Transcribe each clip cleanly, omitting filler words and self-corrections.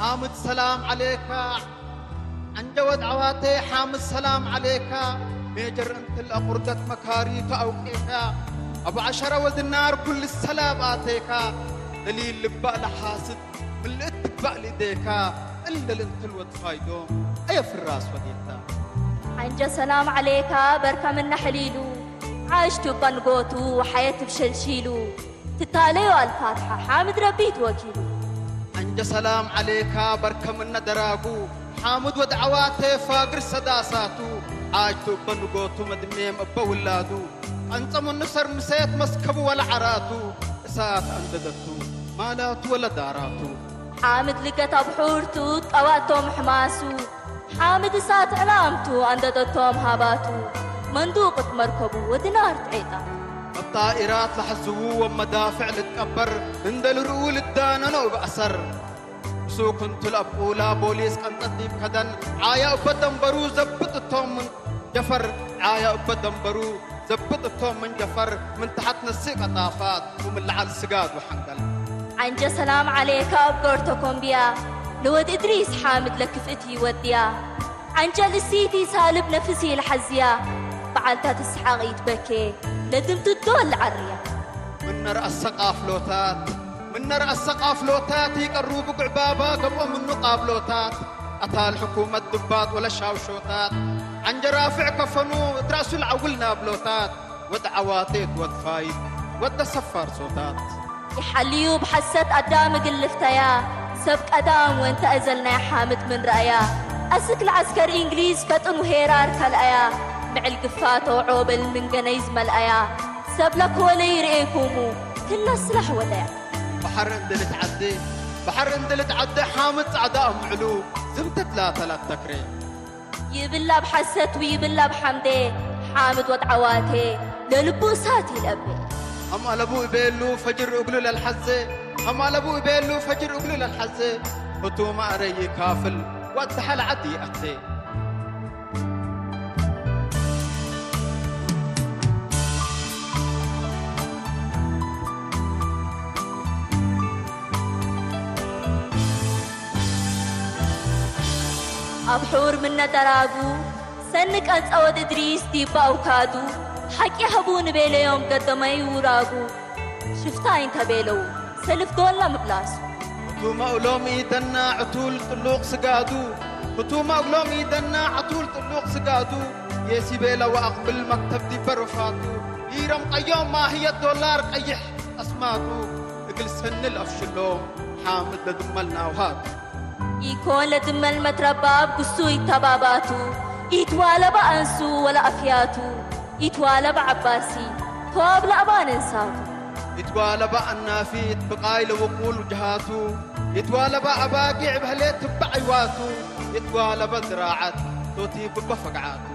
حامد سلام عليك عنجود عواتي حامد سلام عليك ميجر انت الأقردة مكاري تأوقيك أبو عشرة ولد النار كل السلام آتيك دليل لبقى لحاسد من اللي اتبقى لديك إلا لانت الود فايدوم أي في الراس وديتا عنجا سلام عليك بركة من حليلو عاشتو بنقوتو وحياتي بشلشيلو تتاليو الفاتحة حامد ربيت وكيلو عنجا سلام عليك بركة من دراغو حامد ودعواتي فاقر سداساتو عاشتو بنقوتو مدميم أبا ولادو أنت من نصر مسيت مسكبو ولا عراتو إسات أنددتو مالاتو ولا داراتو حامد لقت بحورتو طواتهم حماسو حامد سات علامتو أنددتهم هاباتو مندوقة مركبو ودنار تعيطا الطائرات لحزوو ومدافع لتكبر عند الرؤول الدانة وبأسر سو كنت الأبقولا بوليس كانت تديب كدن عايا أبدن برو زبط التوم من جفر عايا أبدن برو زبط التوم من جفر من تحت نسيق طافات ومن لعال سقاد وحنقل عنجا سلام عليك أبقرتكم بيا لود إدريس حامد لكفتي وديا عنجا لسيتي سالب نفسي الحزيا بعلتا تسحاق يتبكي لدمت الدول عريا من رأس قافلوتات من رأس قافلوتات يقروا بقع بابا قبوا منه قابلوتات أتى الحكومة دبات ولا شاوشوتات عن جرافع كفنو تراسوا العول نابلوتات ودعواتيت ودفايد ود سفر صوتات يحليو بحسة أدام قلفتيا سبك أدام وانت أزلنا يا حامد من رأيا أسك العسكر إنجليز فتن وهيرار كالأيا مع القفات وعوبل من قنيز ملأيا سبلك ولا يرئيكمو كل السلاح وداع بحر اندل تعدي بحر اندل تعدي حامد عداء معلو زمت ثلاثة تكري يبلا بحسة ويبلا بحمدي حامد ودعواتي للبوساتي الأبي أما لابو يبيلو فجر أقلو للحزة أما لابو يبيلو فجر أقلو للحزة وتو ما أري كافل واتحل عدي أختي أبحور من دراغو سنك أنت أود إدريس ديبا وكادو حكي هبون بيلو يوم قدمي وراغو شفتا انت بيلو سلف دولا مبلاسو هتوما أولوم إيدنا عطول طلوق سقادو هتوما أولوم إيدنا عطول طلوق سقادو يسي بيلا وأقبل مكتب دي برفاتو يرم قيوم ما هي الدولار قيح أسماتو اقل سن الأفشلوم حامد لدملنا وهاتو يكون لدم المترباب قصو يتباباتو يتوالى بأنسو ولا أفياتو يتوالى بعباسي تواب لأبان انساتو يتوالى بأنافيت بقايل وقول وجهاتو يتوالى بأباقع بهليت بعيواتو يتوالى بدراعات توتي بفقعاتو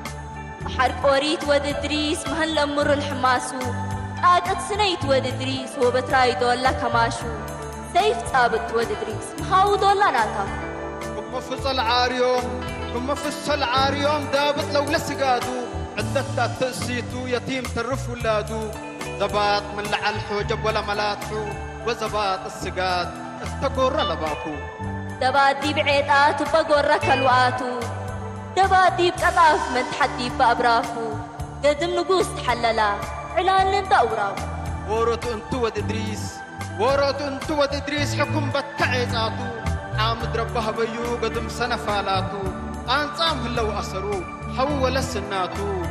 حرق وريت ود إدريس مهلا مر الحماسو قاقت سنيت ود إدريس وبتراي دولا كماشو سيف ثابت ود إدريس محاو دولا ناتافو كم فصل عاريوم كم فصل عاريوم دابت لو لسقادو عدتها تأسيتو يتيم ترف ولادو زباط من لعل حوجب ولا ملاتحو وزباط السقاد استقر لباكو دبات دي بعيدات وبقر كلواتو دبات دي بقطاف من تحدي بأبرافو قدم نقوس تحللا علان لندورا ورط انتو ود إدريس ورط انتو ود إدريس حكم بتعيزاتو حامد ربها بيو قدم سنة فالاتو أنصام هلو أسرو حول السناتو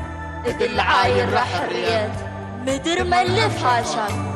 إدل عاير رح الرياض مدر ملف هاشا